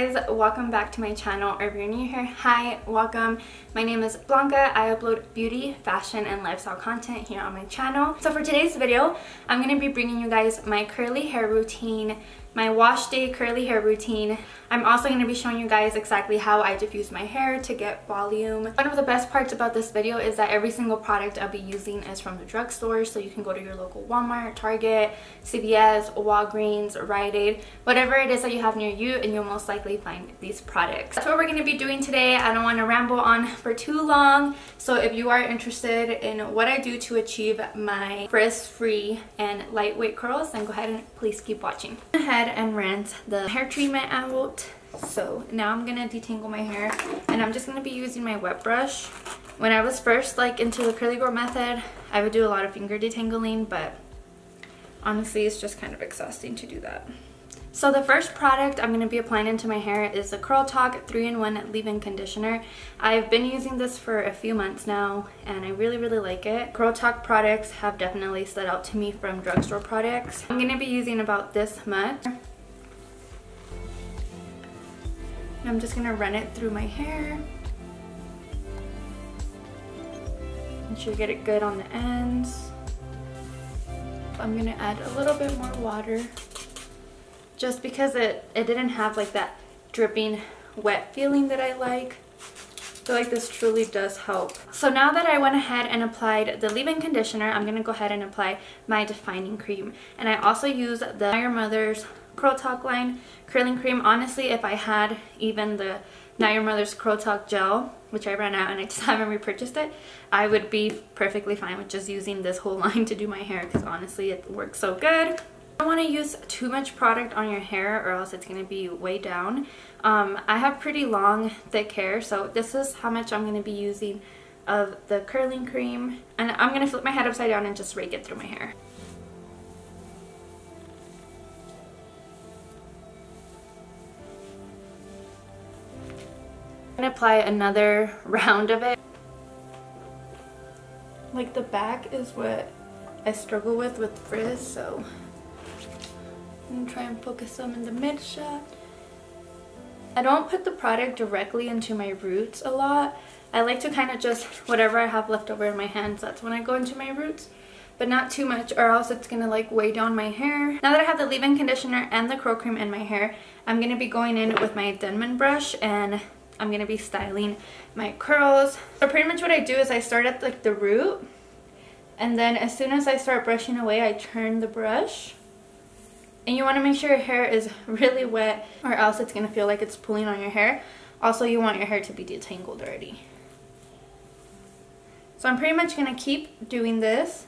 guys, welcome back to my channel, or if you're new here, hi, welcome. My name is Blanca. I upload beauty, fashion, and lifestyle content here on my channel. So for today's video, I'm going to be bringing you guys my curly hair routine, my wash day curly hair routine. I'm also going to be showing you guys exactly how I diffuse my hair to get volume. One of the best parts about this video is that every single product I'll be using is from the drugstore, so you can go to your local Walmart, Target, CVS, Walgreens, Rite Aid, whatever it is that you have near you, and you'll most likely find these products. That's what we're going to be doing today. I don't want to ramble on for too long, so if you are interested in what I do to achieve my frizz-free and lightweight curls, then go ahead and please keep watching. Go ahead and rinse the hair treatment out. So now I'm gonna detangle my hair, and I'm just gonna be using my wet brush. When I was first into the curly girl method, I would do a lot of finger detangling, but honestly it's just kind of exhausting to do that. So the first product I'm going to be applying into my hair is the Curl Talk 3-in-1 leave-in conditioner. I've been using this for a few months now, and I really like it. Curl Talk products have definitely stood out to me from drugstore products. I'm going to be using about this much. I'm just going to run it through my hair. Make sure you get it good on the ends. I'm going to add a little bit more water, just because it didn't have that dripping wet feeling that I like. I feel like this truly does help. So now that I went ahead and applied the leave-in conditioner, I'm going to go ahead and apply my defining cream. And I also use the Your Mother's Curl Talk line curling cream. Honestly, if I had even the Now Your Mother's Curl Talk gel, which I ran out and I just haven't repurchased it, I would be perfectly fine with just using this whole line to do my hair, because honestly it works so good. You don't want to use too much product on your hair, or else it's going to be way down. I have pretty long, thick hair, so this is how much I'm going to be using of the curling cream. And I'm going to flip my head upside down and just rake it through my hair. I'm going to apply another round of it. The back is what I struggle with frizz, so I'm gonna try and focus some in the mid shaft. I don't put the product directly into my roots a lot. I like to kind of just, whatever I have left over in my hands, that's when I go into my roots, but not too much, or else it's gonna weigh down my hair. Now that I have the leave-in conditioner and the curl cream in my hair, I'm gonna be going in with my Denman brush, and I'm gonna be styling my curls. So pretty much what I do is I start at the root, and then as soon as I start brushing away, I turn the brush. And you want to make sure your hair is really wet, or else it's going to feel like it's pulling on your hair. Also, you want your hair to be detangled already. So I'm pretty much going to keep doing this.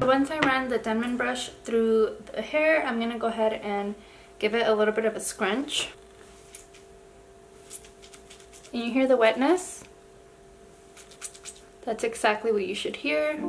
Once I run the Denman brush through the hair, I'm going to go ahead and give it a little bit of a scrunch. And you hear the wetness? That's exactly what you should hear.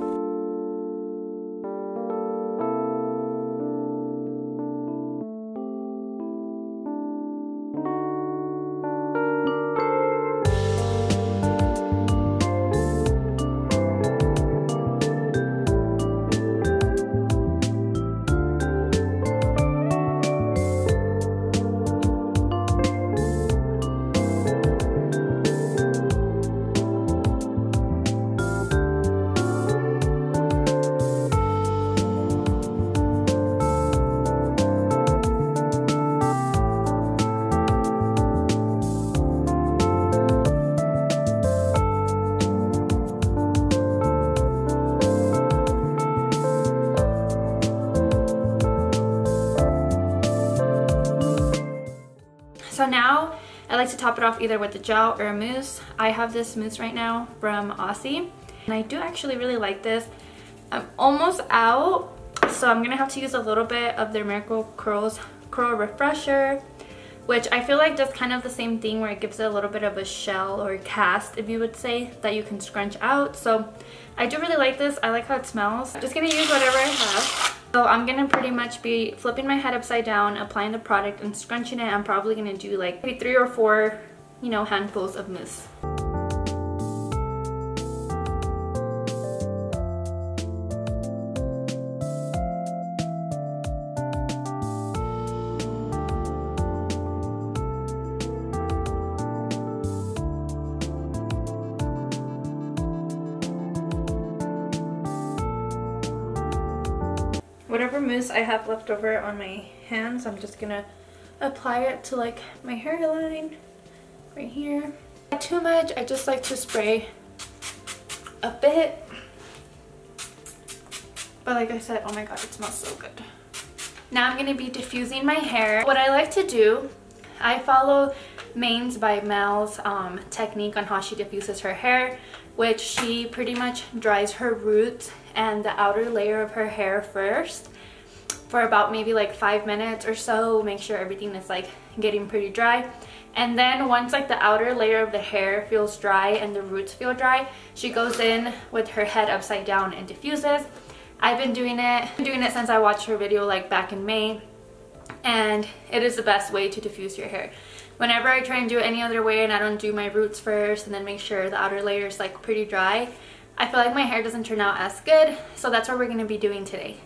So now I like to top it off either with a gel or a mousse. I have this mousse right now from Aussie, and I do actually really like this. I'm almost out, so I'm gonna have to use a little bit of their Miracle Curls Curl Refresher, which I feel like does kind of the same thing, where it gives it a little bit of a shell or cast, if you would say, that you can scrunch out. So I do really like this. I like how it smells. I'm just gonna use whatever I have. So I'm gonna pretty much be flipping my head upside down, applying the product and scrunching it. I'm probably gonna do maybe 3 or 4, handfuls of mousse. whatever mousse I have left over on my hands, I'm just gonna apply it to like my hairline right here. Not too much, I just like to spray a bit. But like I said, oh my god, it smells so good. Now I'm gonna be diffusing my hair. What I like to do, I follow By Mell's technique on how she diffuses her hair, which she pretty much dries her roots and the outer layer of her hair first for about maybe like 5 minutes or so. Make sure everything is like getting pretty dry. And then once like the outer layer of the hair feels dry and the roots feel dry, she goes in with her head upside down and diffuses. I've been doing it since I watched her video like back in May, and it is the best way to diffuse your hair. Whenever I try and do it any other way and I don't do my roots first and then make sure the outer layer is like pretty dry, I feel like my hair doesn't turn out as good. So that's what we're going to be doing today.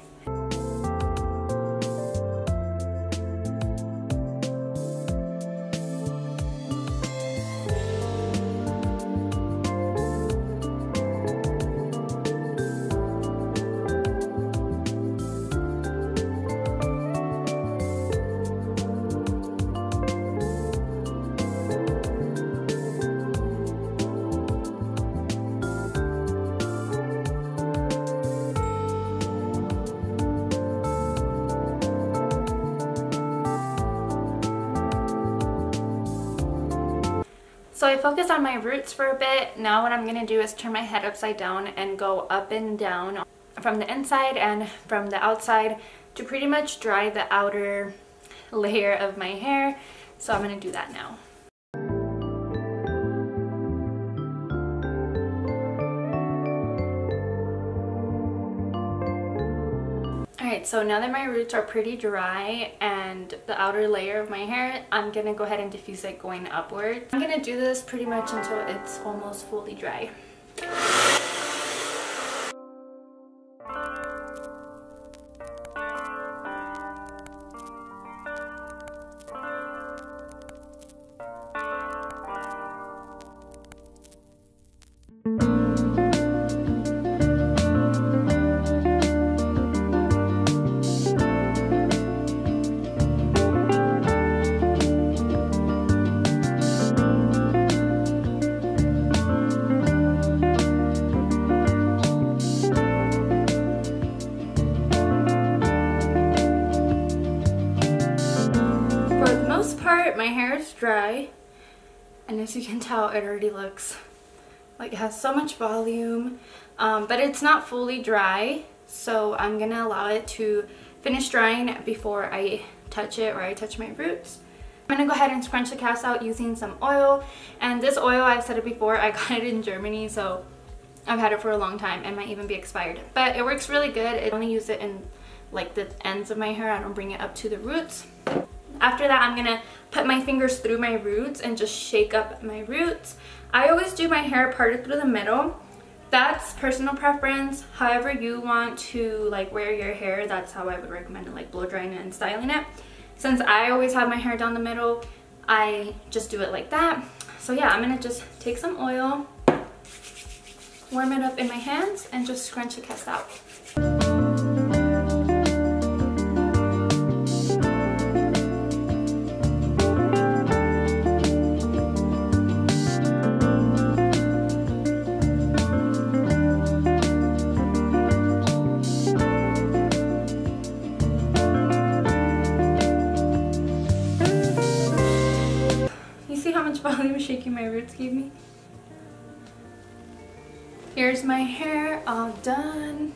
So I focused on my roots for a bit. Now what I'm going to do is turn my head upside down and go up and down from the inside and from the outside to pretty much dry the outer layer of my hair. So I'm going to do that now. Alright, so now that my roots are pretty dry and the outer layer of my hair, I'm going to go ahead and diffuse it going upwards. I'm going to do this pretty much until it's almost fully dry. My hair is dry, and as you can tell, it already looks like it has so much volume, but it's not fully dry, so I'm gonna allow it to finish drying before I touch it or I touch my roots. I'm gonna go ahead and scrunch the cast out using some oil, and this oil, I've said it before, I got it in Germany, so I've had it for a long time and might even be expired, but it works really good. I only use it in like the ends of my hair. I don't bring it up to the roots. After that, I'm gonna put my fingers through my roots and just shake up my roots. I always do my hair parted through the middle. That's personal preference. However you want to like wear your hair, that's how I would recommend it, like blow drying it and styling it. Since I always have my hair down the middle, I just do it like that. So yeah, I'm gonna just take some oil, warm it up in my hands, and just scrunch the cast out. Volume shaking my roots gave me. Here's my hair all done.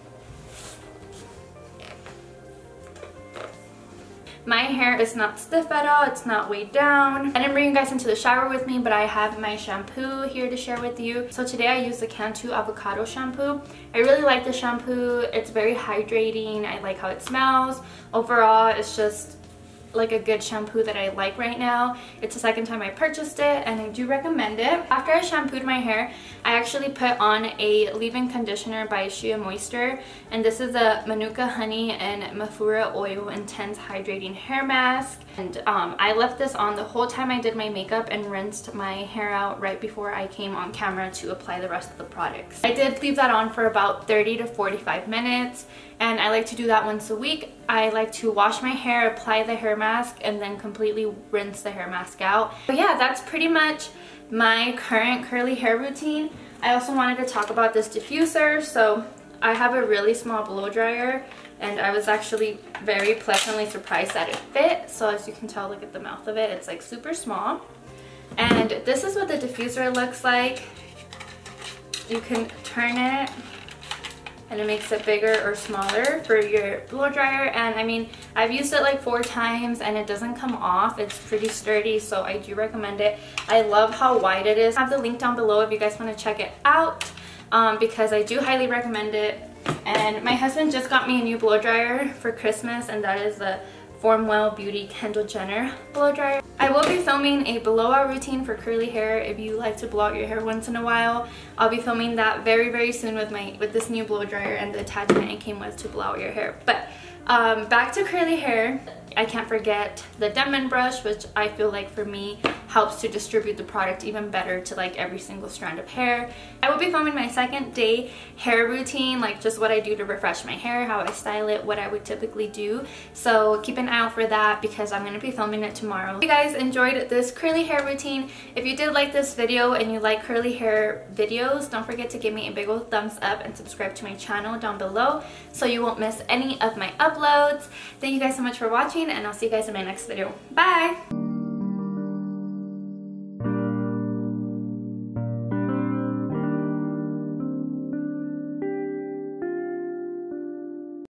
My hair is not stiff at all, it's not weighed down. I didn't bring you guys into the shower with me, but I have my shampoo here to share with you. So today I use the Cant Avocado shampoo. I really like the shampoo. It's very hydrating. I like how it smells. Overall, it's just like a good shampoo that I like right now. It's the second time I purchased it and I do recommend it. After I shampooed my hair, I actually put on a leave-in conditioner by Shia Moisture, and this is a Manuka honey and Mafura oil intense hydrating hair mask. And I left this on the whole time I did my makeup and rinsed my hair out right before I came on camera to apply the rest of the products. I did leave that on for about 30 to 45 minutes, and I like to do that once a week. I like to wash my hair, apply the hair mask, and then completely rinse the hair mask out. But yeah, that's pretty much my current curly hair routine. I also wanted to talk about this diffuser. So I have a really small blow dryer, and I was actually very pleasantly surprised that it fit. So as you can tell, look at the mouth of it, it's like super small. And this is what the diffuser looks like. You can turn it and it makes it bigger or smaller for your blow dryer. And I mean, I've used it like 4 times and it doesn't come off. It's pretty sturdy, so I do recommend it. I love how wide it is. I have the link down below if you guys want to check it out, because I do highly recommend it. And my husband just got me a new blow dryer for Christmas, and that is the Formwell Beauty Kendall Jenner blow dryer. I will be filming a blowout routine for curly hair. If you like to blow out your hair once in a while, I'll be filming that very soon with this new blow dryer and the attachment it came with to blow out your hair. But back to curly hair, I can't forget the Denman brush, which I feel like for me helps to distribute the product even better to like every single strand of hair. I will be filming my second day hair routine, like just what I do to refresh my hair, how I style it, what I would typically do. So keep an eye out for that because I'm going to be filming it tomorrow. If you guys enjoyed this curly hair routine, if you did like this video and you like curly hair videos, don't forget to give me a big old thumbs up and subscribe to my channel down below so you won't miss any of my uploads. Thank you guys so much for watching, and I'll see you guys in my next video. Bye!